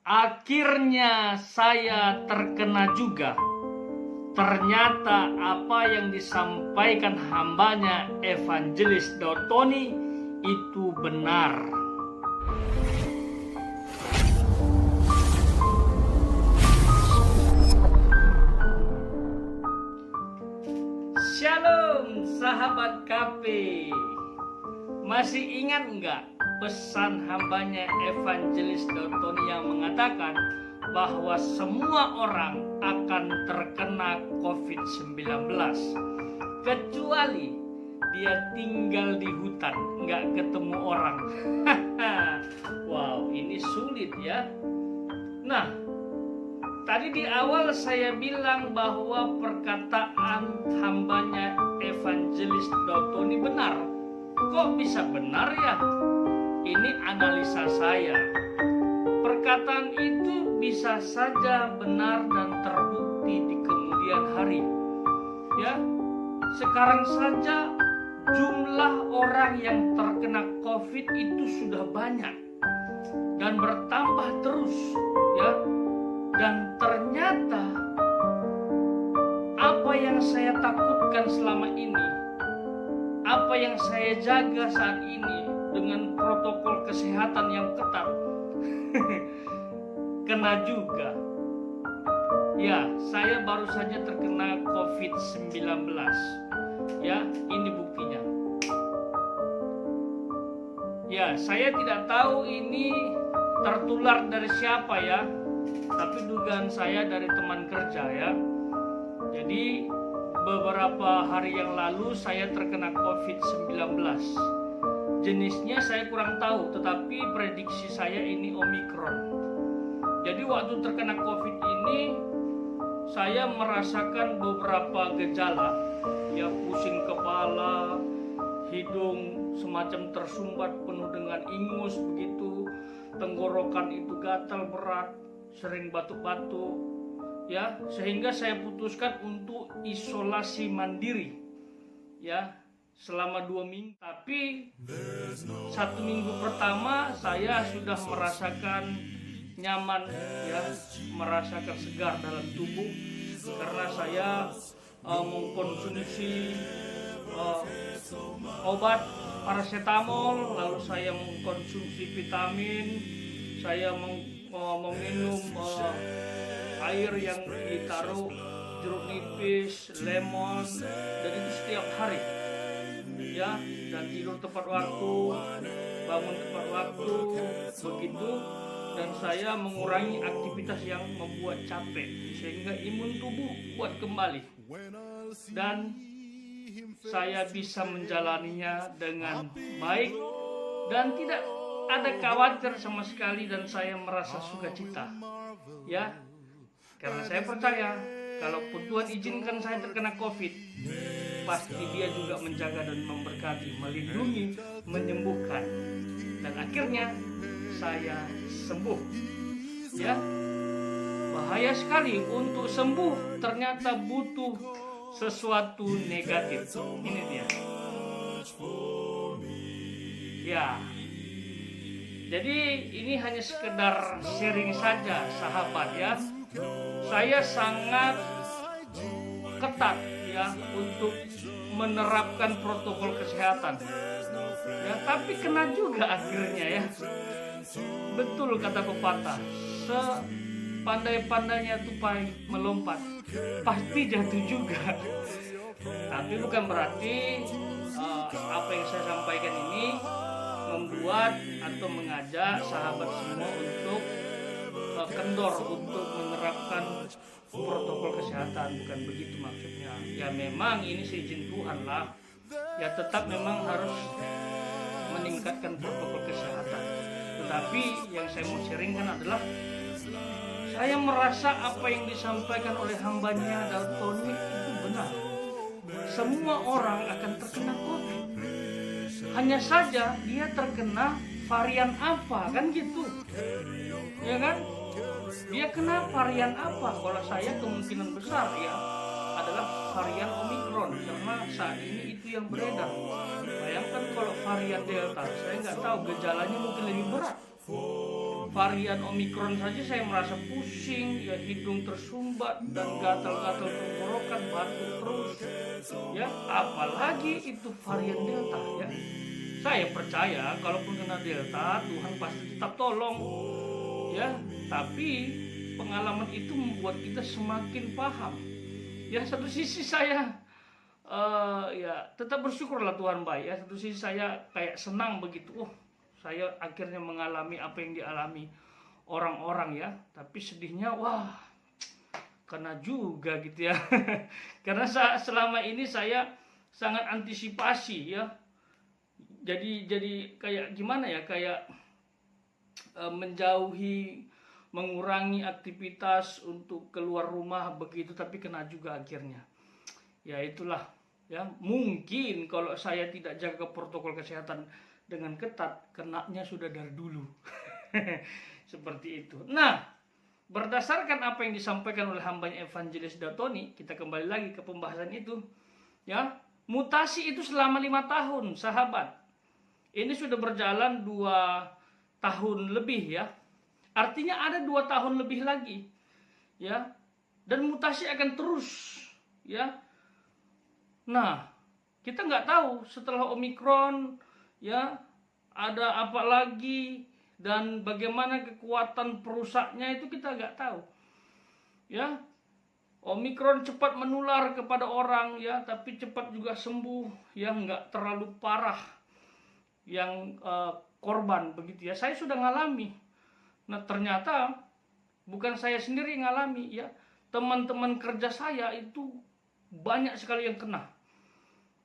Akhirnya saya terkena juga. Ternyata apa yang disampaikan hambanya Evangelis Daud-Tony itu benar. Shalom sahabat KP. Masih ingat enggak pesan hambanya Evangelis Daud-Tony yang mengatakan bahwa semua orang akan terkena COVID-19 kecuali dia tinggal di hutan, nggak ketemu orang. Wow, ini sulit ya. Nah, tadi di awal saya bilang bahwa perkataan hambanya Evangelis Daud-Tony benar. Kok bisa benar ya? Ini analisa saya. Perkataan itu bisa saja benar dan terbukti di kemudian hari. Ya, sekarang saja jumlah orang yang terkena COVID itu sudah banyak dan bertambah terus, ya. Dan ternyata apa yang saya takutkan selama ini, apa yang saya jaga saat ini dengan protokol kesehatan yang ketat, kena juga. Ya, saya baru saja terkena COVID-19. Ya, ini buktinya. Ya, saya tidak tahu ini tertular dari siapa ya, tapi dugaan saya dari teman kerja ya. Jadi beberapa hari yang lalu saya terkena COVID-19. Jenisnya saya kurang tahu, tetapi prediksi saya ini Omikron. Jadi waktu terkena COVID ini saya merasakan beberapa gejala, ya, pusing kepala, hidung semacam tersumbat penuh dengan ingus begitu, tenggorokan itu gatal berat, sering batuk-batuk, ya, sehingga saya putuskan untuk isolasi mandiri, ya, selama 2 minggu. Tapi 1 minggu pertama saya sudah merasakan nyaman, ya, merasakan segar dalam tubuh karena saya mengkonsumsi obat paracetamol, lalu saya mengkonsumsi vitamin, saya meminum air yang ditaruh jeruk nipis, lemon, dan itu setiap hari, ya, dan tidur tepat waktu, bangun tepat waktu, begitu. Dan saya mengurangi aktivitas yang membuat capek sehingga imun tubuh kuat kembali, dan saya bisa menjalaninya dengan baik dan tidak ada khawatir sama sekali, dan saya merasa sukacita, ya, karena saya percaya kalaupun Tuhan izinkan saya terkena COVID, pasti Dia juga menjaga dan memberkati, melindungi, menyembuhkan, dan akhirnya saya sembuh. Ya, bahaya sekali untuk sembuh ternyata butuh sesuatu negatif. Ini dia. Ya. Jadi ini hanya sekedar sharing saja, sahabat ya. Saya sangat ketat ya untuk menerapkan protokol kesehatan. Ya, tapi kena juga akhirnya ya. Betul kata pepatah, sepandai-pandainya tupai melompat, pasti jatuh juga. Tapi bukan berarti apa yang saya sampaikan ini membuat atau mengajak sahabat semua untuk kendor untuk menerapkan protokol kesehatan. Bukan begitu maksudnya. Ya memang ini seizin Tuhan lah. Ya tetap memang harus meningkatkan protokol kesehatan. Tetapi yang saya mau sharingkan adalah saya merasa apa yang disampaikan oleh hambanya Daud-Tony itu benar. Semua orang akan terkena COVID. Hanya saja dia terkena varian apa, kan gitu. Ya kan? Dia kena varian apa? Kalau saya kemungkinan besar ya adalah varian Omikron, karena saat ini itu yang beredar. Bayangkan kalau varian Delta, saya nggak tahu, gejalanya mungkin lebih berat. varian Omikron saja saya merasa pusing, ya hidung tersumbat dan gatal-gatal tenggorokan, batuk terus, ya apalagi itu varian Delta ya. Saya percaya kalaupun kena Delta Tuhan pasti tetap tolong, ya. Tapi pengalaman itu membuat kita semakin paham. Ya satu sisi saya ya tetap bersyukurlah Tuhan baik ya. Satu sisi saya kayak senang begitu. Saya akhirnya mengalami apa yang dialami orang-orang ya. Tapi sedihnya wah kena juga gitu ya. Karena selama ini saya sangat antisipasi ya. Jadi kayak gimana ya, kayak menjauhi, mengurangi aktivitas untuk keluar rumah begitu, tapi kena juga akhirnya. Ya itulah ya, mungkin kalau saya tidak jaga protokol kesehatan dengan ketat, kenanya sudah dari dulu. Seperti itu. Nah, berdasarkan apa yang disampaikan oleh hambanya Evangelis Dautoni, kita kembali lagi ke pembahasan itu. Ya, mutasi itu selama 5 tahun, sahabat. Ini sudah berjalan 2 tahun lebih ya. Artinya ada 2 tahun lebih lagi. Ya. Dan mutasi akan terus, ya. Nah, kita nggak tahu setelah Omikron ya ada apa lagi dan bagaimana kekuatan perusaknya itu kita nggak tahu. Ya. Omikron cepat menular kepada orang ya, tapi cepat juga sembuh, ya nggak terlalu parah yang korban begitu ya. Saya sudah ngalami. Nah, ternyata bukan saya sendiri yang ngalami ya. Teman-teman kerja saya itu banyak sekali yang kena.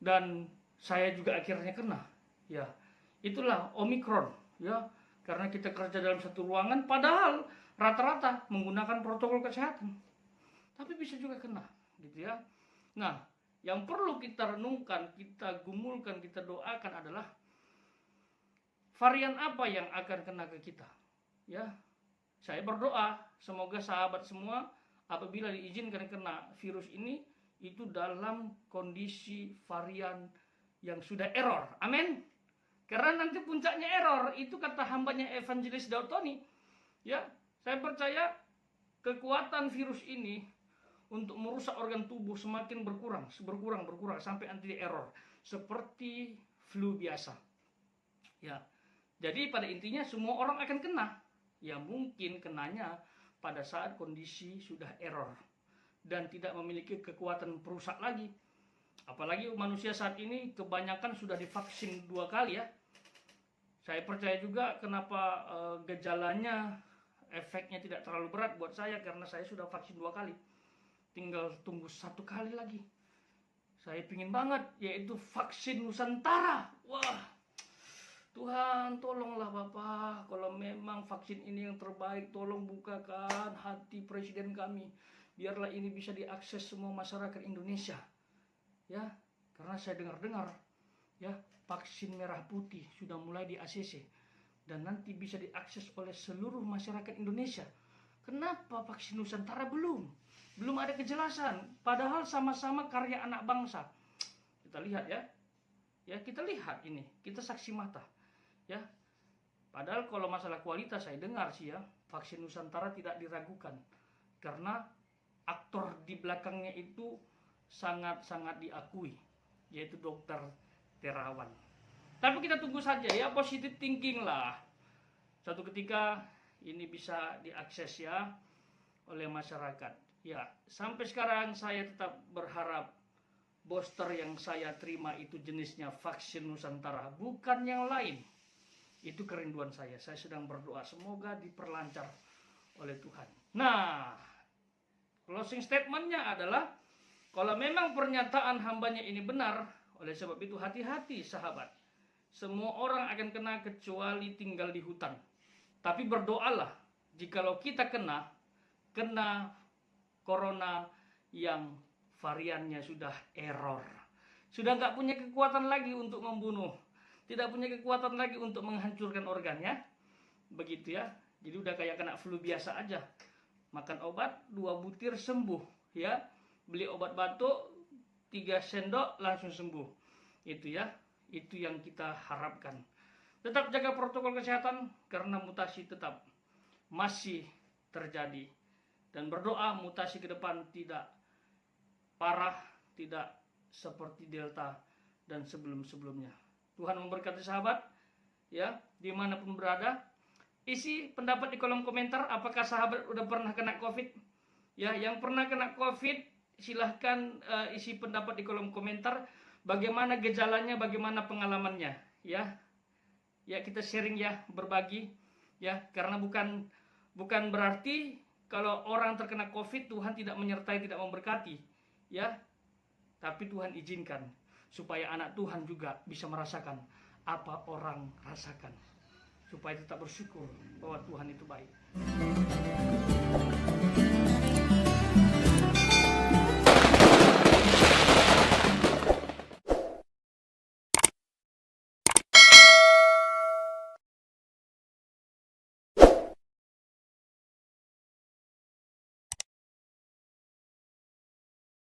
Dan saya juga akhirnya kena. Ya. Itulah Omikron ya. Karena kita kerja dalam satu ruangan padahal rata-rata menggunakan protokol kesehatan. Tapi bisa juga kena, gitu ya. Nah, yang perlu kita renungkan, kita gumulkan, kita doakan adalah varian apa yang akan kena ke kita. Ya, saya berdoa semoga sahabat semua apabila diizinkan kena virus ini itu dalam kondisi varian yang sudah error. Amin. Karena nanti puncaknya error, itu kata hambanya Evangelis Dautoni. Ya, saya percaya kekuatan virus ini untuk merusak organ tubuh semakin berkurang sampai nanti error seperti flu biasa. Ya. Jadi pada intinya semua orang akan kena. Ya mungkin kenanya pada saat kondisi sudah error dan tidak memiliki kekuatan perusak lagi. Apalagi manusia saat ini kebanyakan sudah divaksin 2 kali ya. Saya percaya juga kenapa gejalanya, efeknya tidak terlalu berat buat saya karena saya sudah vaksin 2 kali. Tinggal tunggu 1 kali lagi. Saya pingin banget yaitu vaksin Nusantara. Wah, Tuhan tolonglah Bapak, kalau memang vaksin ini yang terbaik, tolong bukakan hati Presiden kami. Biarlah ini bisa diakses semua masyarakat Indonesia. Ya, karena saya dengar-dengar ya, vaksin merah putih sudah mulai di ACC dan nanti bisa diakses oleh seluruh masyarakat Indonesia. Kenapa vaksin Nusantara belum? Belum ada kejelasan, padahal sama-sama karya anak bangsa. Kita lihat ya. Ya, kita lihat ini, kita saksi mata. Ya, padahal kalau masalah kualitas saya dengar sih ya, vaksin Nusantara tidak diragukan karena aktor di belakangnya itu sangat-sangat diakui, yaitu Dokter Terawan. Tapi kita tunggu saja ya, positive thinking lah. Suatu ketika ini bisa diakses ya oleh masyarakat. Ya, sampai sekarang saya tetap berharap booster yang saya terima itu jenisnya vaksin Nusantara, bukan yang lain. Itu kerinduan saya. Saya sedang berdoa semoga diperlancar oleh Tuhan. Nah, closing statementnya adalah kalau memang pernyataan hambanya ini benar, oleh sebab itu hati-hati sahabat. Semua orang akan kena kecuali tinggal di hutan. Tapi berdoalah jikalau kita kena corona yang variannya sudah error. Sudah nggak punya kekuatan lagi untuk membunuh. Tidak punya kekuatan lagi untuk menghancurkan organnya. Begitu ya. Jadi udah kayak kena flu biasa aja. Makan obat 2 butir sembuh ya. Beli obat batuk 3 sendok langsung sembuh. Itu ya. Itu yang kita harapkan. Tetap jaga protokol kesehatan karena mutasi tetap masih terjadi, dan berdoa mutasi ke depan tidak parah, tidak seperti Delta dan sebelum-sebelumnya. Tuhan memberkati sahabat ya, dimanapun berada. Isi pendapat di kolom komentar, apakah sahabat udah pernah kena COVID? Ya, yang pernah kena COVID silahkan isi pendapat di kolom komentar. Bagaimana gejalanya, bagaimana pengalamannya, ya. Ya, kita sharing ya, berbagi ya, karena bukan berarti kalau orang terkena COVID Tuhan tidak menyertai, tidak memberkati, ya. Tapi Tuhan izinkan supaya anak Tuhan juga bisa merasakan apa orang rasakan, supaya tetap bersyukur bahwa Tuhan itu baik.